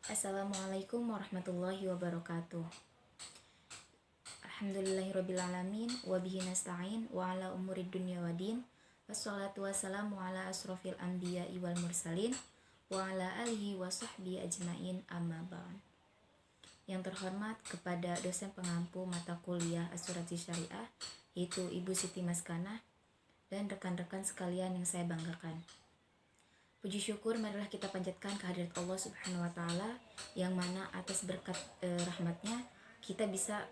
Assalamualaikum warahmatullahi wabarakatuh. Alhamdulillahirrabbilalamin. Wabihi nasta'in wa ala umurid dunya wadin. Wassalatu wassalamu ala asrofil anbiya wal mursalin wa ala alihi wa sahbihi ajmain, amma ba'd. Yang terhormat kepada dosen pengampu mata kuliah Asuransi Syariah, yaitu Ibu Siti Maskanah, dan rekan-rekan sekalian yang saya banggakan. Puji syukur marilah kita panjatkan kehadirat Allah Subhanahu wa taala, yang mana atas berkat rahmatnya kita bisa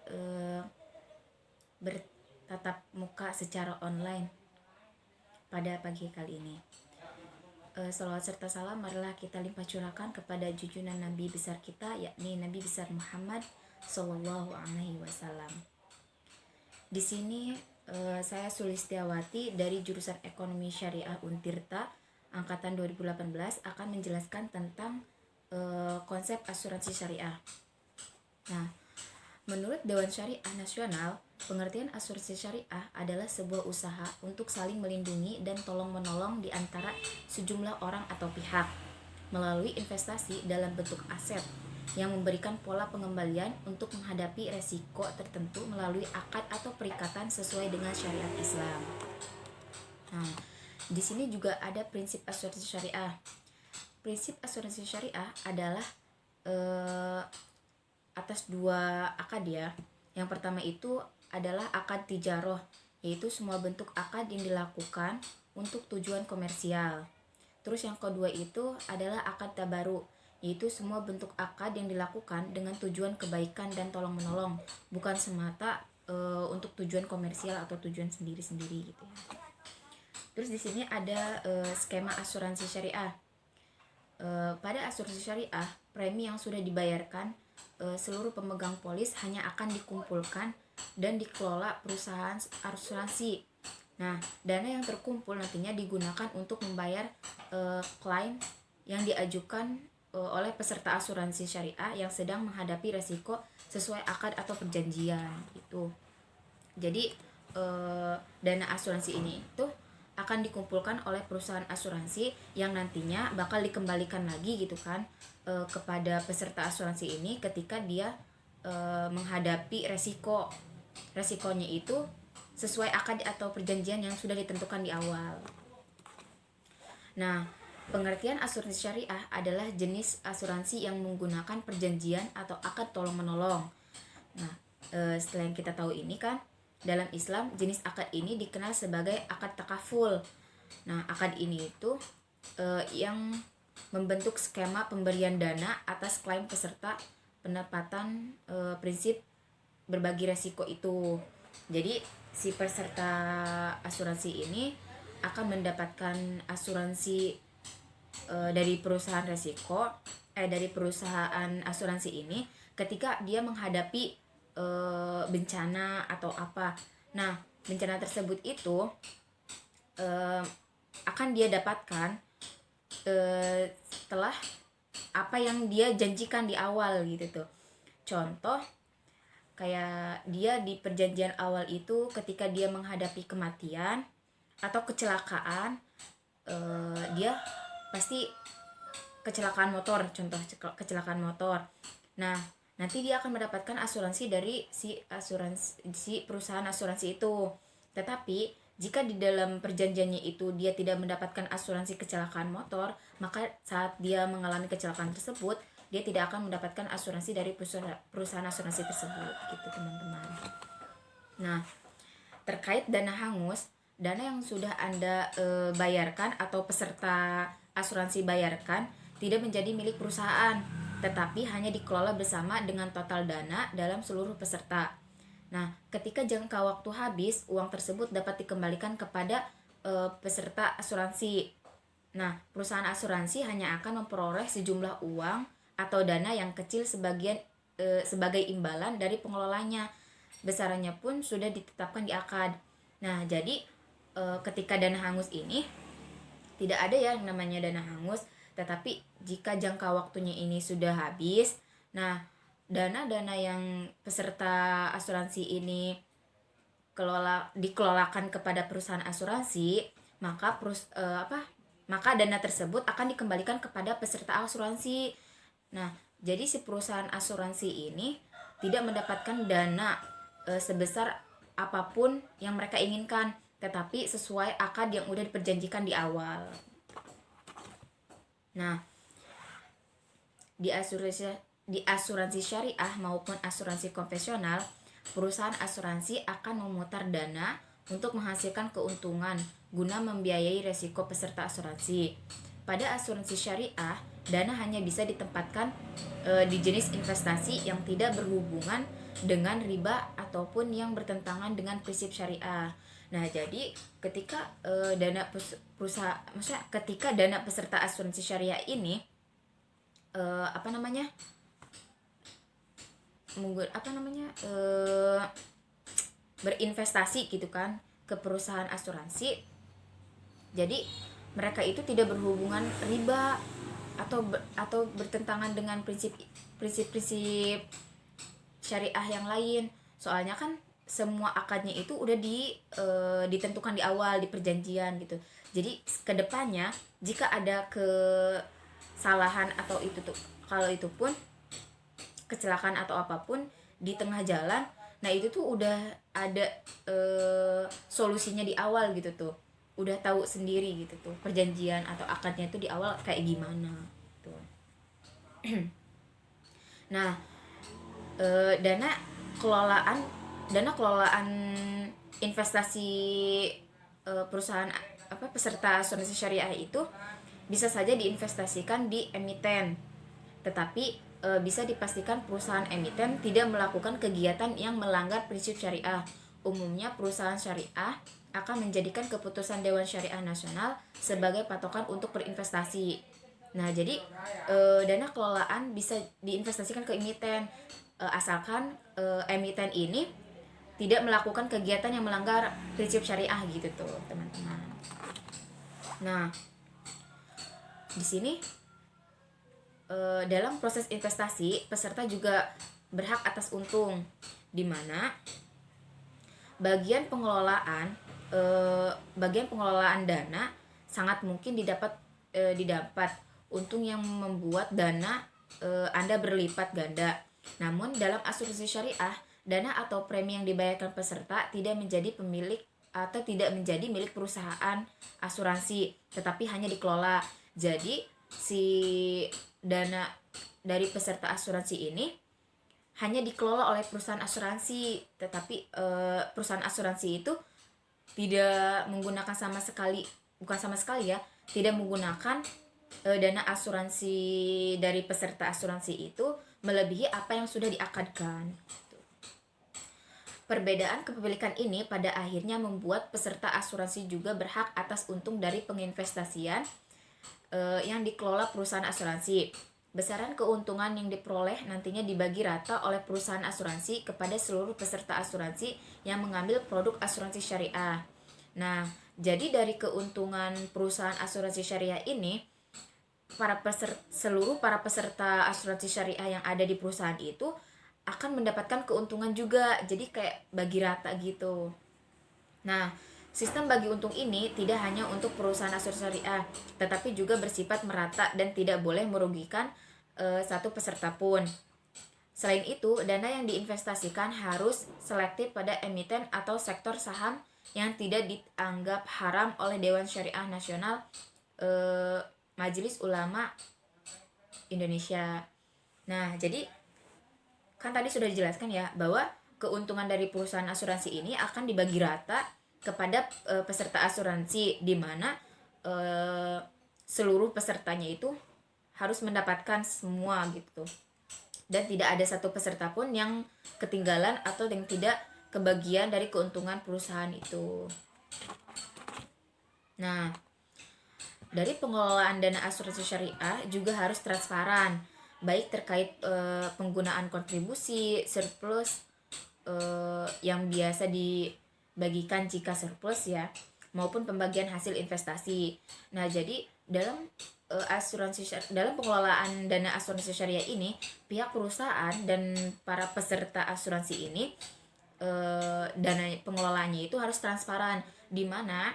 bertatap muka secara online pada pagi kali ini. Salawat serta salam marilah kita limpah curahkan kepada junjungan Nabi besar kita, yakni Nabi besar Muhammad Sallallahu Alaihi Wasallam. Di sini saya Sulistiawati dari jurusan Ekonomi Syariah Untirta angkatan 2018 akan menjelaskan tentang konsep asuransi syariah. Nah, menurut Dewan Syariah Nasional, pengertian asuransi syariah adalah sebuah usaha untuk saling melindungi dan tolong-menolong di antara sejumlah orang atau pihak melalui investasi dalam bentuk aset yang memberikan pola pengembalian untuk menghadapi resiko tertentu melalui akad atau perikatan sesuai dengan syariat Islam. Nah, di sini juga ada prinsip asuransi syariah. Prinsip asuransi syariah adalah atas dua akad ya. Yang pertama itu adalah akad tijaroh, yaitu semua bentuk akad yang dilakukan untuk tujuan komersial. Terus yang kedua itu adalah akad tabaru, yaitu semua bentuk akad yang dilakukan dengan tujuan kebaikan dan tolong-menolong, bukan semata untuk tujuan komersial atau tujuan sendiri-sendiri gitu ya. Terus di sini ada skema asuransi syariah. Pada asuransi syariah, premi yang sudah dibayarkan seluruh pemegang polis hanya akan dikumpulkan dan dikelola perusahaan asuransi. Nah, dana yang terkumpul nantinya digunakan untuk membayar klaim yang diajukan oleh peserta asuransi syariah yang sedang menghadapi resiko sesuai akad atau perjanjian gitu. Jadi dana asuransi ini itu akan dikumpulkan oleh perusahaan asuransi yang nantinya bakal dikembalikan lagi gitu kan kepada peserta asuransi ini ketika dia menghadapi resikonya itu sesuai akad atau perjanjian yang sudah ditentukan di awal. Nah, pengertian asuransi syariah adalah jenis asuransi yang menggunakan perjanjian atau akad tolong-menolong. Nah, setelah yang kita tahu ini kan, dalam Islam jenis akad ini dikenal sebagai akad takaful. Nah, akad ini itu yang membentuk skema pemberian dana atas klaim peserta penempatan prinsip berbagi resiko itu. Jadi si peserta asuransi ini akan mendapatkan asuransi dari perusahaan dari perusahaan asuransi ini ketika dia menghadapi bencana atau apa. Nah, bencana tersebut itu akan dia dapatkan setelah apa yang dia janjikan di awal gitu tuh. Contoh kayak dia di perjanjian awal itu ketika dia menghadapi kematian atau kecelakaan, dia pasti kecelakaan motor, contoh kecelakaan motor. Nah, nanti dia akan mendapatkan asuransi dari si perusahaan asuransi itu. Tetapi jika di dalam perjanjiannya itu dia tidak mendapatkan asuransi kecelakaan motor, maka saat dia mengalami kecelakaan tersebut, dia tidak akan mendapatkan asuransi dari perusahaan asuransi tersebut gitu teman-teman. Nah, terkait dana hangus, dana yang sudah Anda bayarkan atau peserta asuransi bayarkan tidak menjadi milik perusahaan, tetapi hanya dikelola bersama dengan total dana dalam seluruh peserta. Nah, ketika jangka waktu habis, uang tersebut dapat dikembalikan kepada peserta asuransi. Nah, perusahaan asuransi hanya akan memperoleh sejumlah uang atau dana yang kecil sebagai imbalan dari pengelolanya. Besarannya pun sudah ditetapkan di akad. Nah, jadi ketika dana hangus ini tidak ada ya yang namanya dana hangus, tetapi jika jangka waktunya ini sudah habis, nah dana-dana yang peserta asuransi ini dikelolakan kepada perusahaan asuransi, maka maka dana tersebut akan dikembalikan kepada peserta asuransi. Nah, Jadi si perusahaan asuransi ini tidak mendapatkan dana sebesar apapun yang mereka inginkan, tetapi sesuai akad yang udah diperjanjikan di awal. Nah, di asuransi syariah maupun asuransi konvensional, perusahaan asuransi akan memutar dana untuk menghasilkan keuntungan guna membiayai resiko peserta asuransi. Pada asuransi syariah, dana hanya bisa ditempatkan di jenis investasi yang tidak berhubungan dengan riba ataupun yang bertentangan dengan prinsip syariah. Nah, jadi ketika ketika dana peserta asuransi syariah ini apa namanya berinvestasi gitu kan ke perusahaan asuransi, jadi mereka itu tidak berhubungan riba atau bertentangan dengan prinsip-prinsip syariah yang lain. Soalnya kan semua akadnya itu udah ditentukan di awal di perjanjian gitu. Jadi kedepannya jika ada kesalahan atau kalau itu pun kecelakaan atau apapun di tengah jalan, nah itu tuh udah ada solusinya di awal gitu tuh, udah tahu sendiri gitu tuh perjanjian atau akadnya itu di awal kayak gimana tuh. Nah, dana kelolaan investasi perusahaan peserta asuransi syariah itu bisa saja diinvestasikan di emiten, tetapi bisa dipastikan perusahaan emiten tidak melakukan kegiatan yang melanggar prinsip syariah. Umumnya perusahaan syariah akan menjadikan keputusan Dewan Syariah Nasional sebagai patokan untuk berinvestasi. Nah, jadi dana kelolaan bisa diinvestasikan ke emiten asalkan emiten ini tidak melakukan kegiatan yang melanggar prinsip syariah gitu tuh, teman-teman. Nah, di sini dalam proses investasi peserta juga berhak atas untung, di mana bagian pengelolaan dana sangat mungkin didapat untung yang membuat dana Anda berlipat ganda. Namun dalam asuransi syariah, dana atau premi yang dibayarkan peserta tidak menjadi pemilik atau tidak menjadi milik perusahaan asuransi, tetapi hanya dikelola. Jadi si dana dari peserta asuransi ini hanya dikelola oleh perusahaan asuransi, tetapi perusahaan asuransi itu tidak menggunakan tidak menggunakan dana asuransi dari peserta asuransi itu melebihi apa yang sudah diakadkan. Perbedaan kepemilikan ini pada akhirnya membuat peserta asuransi juga berhak atas untung dari penginvestasian yang dikelola perusahaan asuransi. Besaran keuntungan yang diperoleh nantinya dibagi rata oleh perusahaan asuransi kepada seluruh peserta asuransi yang mengambil produk asuransi syariah. Nah, jadi dari keuntungan perusahaan asuransi syariah ini, seluruh para peserta asuransi syariah yang ada di perusahaan itu akan mendapatkan keuntungan juga. Jadi kayak bagi rata gitu. Nah, sistem bagi untung ini tidak hanya untuk perusahaan asuransi syariah, tetapi juga bersifat merata dan tidak boleh merugikan satu peserta pun. Selain itu, dana yang diinvestasikan harus selektif pada emiten atau sektor saham yang tidak dianggap haram oleh Dewan Syariah Nasional Majelis Ulama Indonesia. Nah, jadi kan tadi sudah dijelaskan ya bahwa keuntungan dari perusahaan asuransi ini akan dibagi rata kepada peserta asuransi, di mana seluruh pesertanya itu harus mendapatkan semua gitu, dan tidak ada satu peserta pun yang ketinggalan atau yang tidak kebagian dari keuntungan perusahaan itu. Nah, dari pengelolaan dana asuransi syariah juga harus transparan, baik terkait penggunaan kontribusi, surplus yang biasa dibagikan jika surplus ya, maupun pembagian hasil investasi. Nah, jadi dalam dalam pengelolaan dana asuransi syariah ini, pihak perusahaan dan para peserta asuransi ini dana pengelolaannya itu harus transparan, di mana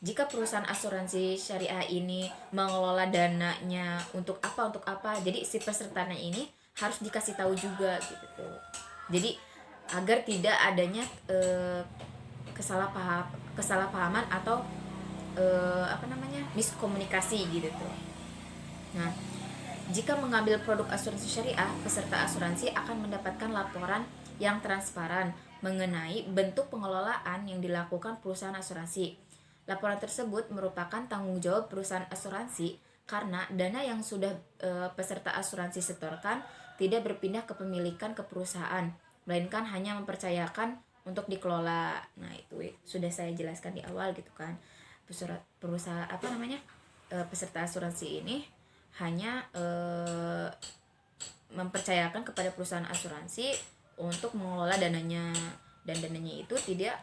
jika perusahaan asuransi syariah ini mengelola dananya untuk apa, jadi si pesertanya ini harus dikasih tahu juga gitu tuh. Jadi agar tidak adanya kesalahpahaman atau miskomunikasi gitu tuh. Nah, jika mengambil produk asuransi syariah, peserta asuransi akan mendapatkan laporan yang transparan mengenai bentuk pengelolaan yang dilakukan perusahaan asuransi. Laporan tersebut merupakan tanggung jawab perusahaan asuransi karena dana yang sudah peserta asuransi setorkan tidak berpindah kepemilikan ke perusahaan, melainkan hanya mempercayakan untuk dikelola. Nah, itu sudah saya jelaskan di awal gitu kan. Perusahaan peserta asuransi ini hanya mempercayakan kepada perusahaan asuransi untuk mengelola dananya, dan dananya itu tidak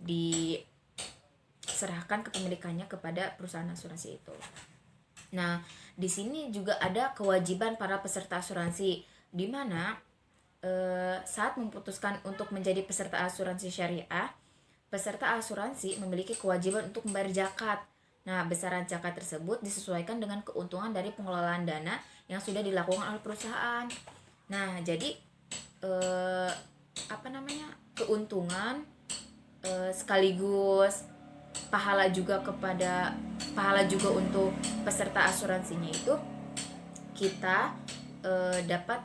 diserahkan kepemilikannya kepada perusahaan asuransi itu. Nah, di sini juga ada kewajiban para peserta asuransi, di mana saat memutuskan untuk menjadi peserta asuransi syariah, peserta asuransi memiliki kewajiban untuk membayar zakat. Nah, besaran zakat tersebut disesuaikan dengan keuntungan dari pengelolaan dana yang sudah dilakukan oleh perusahaan. Nah, jadi keuntungan sekaligus pahala juga untuk peserta asuransinya itu kita dapat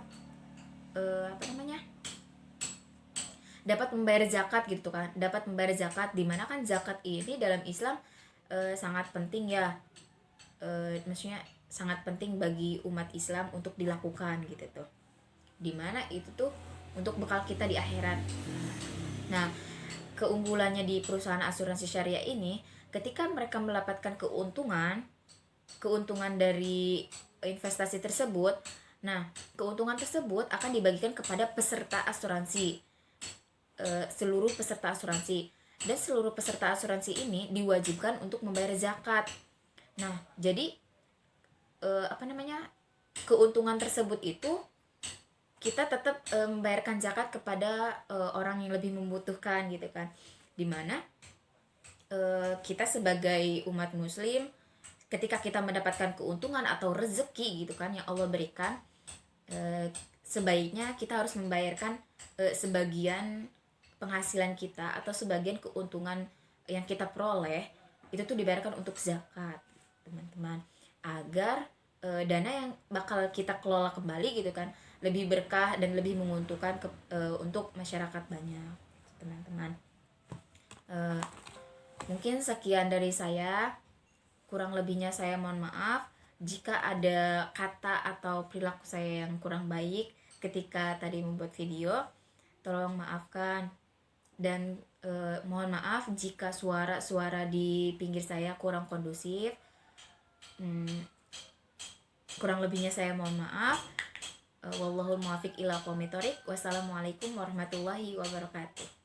membayar zakat gitu kan, dapat membayar zakat, dimana kan zakat ini dalam Islam sangat penting ya, maksudnya sangat penting bagi umat Islam untuk dilakukan gitu tuh, dimana itu tuh untuk bekal kita di akhirat. Nah, keunggulannya di perusahaan asuransi syariah ini, ketika mereka mendapatkan keuntungan dari investasi tersebut, nah keuntungan tersebut akan dibagikan kepada peserta asuransi, seluruh peserta asuransi, dan seluruh peserta asuransi ini diwajibkan untuk membayar zakat. Nah, jadi keuntungan tersebut itu kita tetap membayarkan zakat kepada orang yang lebih membutuhkan gitu kan, dimana kita sebagai umat muslim, ketika kita mendapatkan keuntungan atau rezeki gitu kan yang Allah berikan, sebaiknya kita harus membayarkan sebagian penghasilan kita atau sebagian keuntungan yang kita peroleh itu tuh dibayarkan untuk zakat, teman-teman, agar dana yang bakal kita kelola kembali gitu kan lebih berkah dan lebih menguntungkan untuk masyarakat banyak, teman-teman. Mungkin sekian dari saya, kurang lebihnya saya mohon maaf jika ada kata atau perilaku saya yang kurang baik ketika tadi membuat video, tolong maafkan. Dan mohon maaf jika suara-suara di pinggir saya kurang kondusif. Kurang lebihnya saya mohon maaf. Wallahul muwaffiq ila aqwamit thoriq. Wassalamualaikum warahmatullahi wabarakatuh.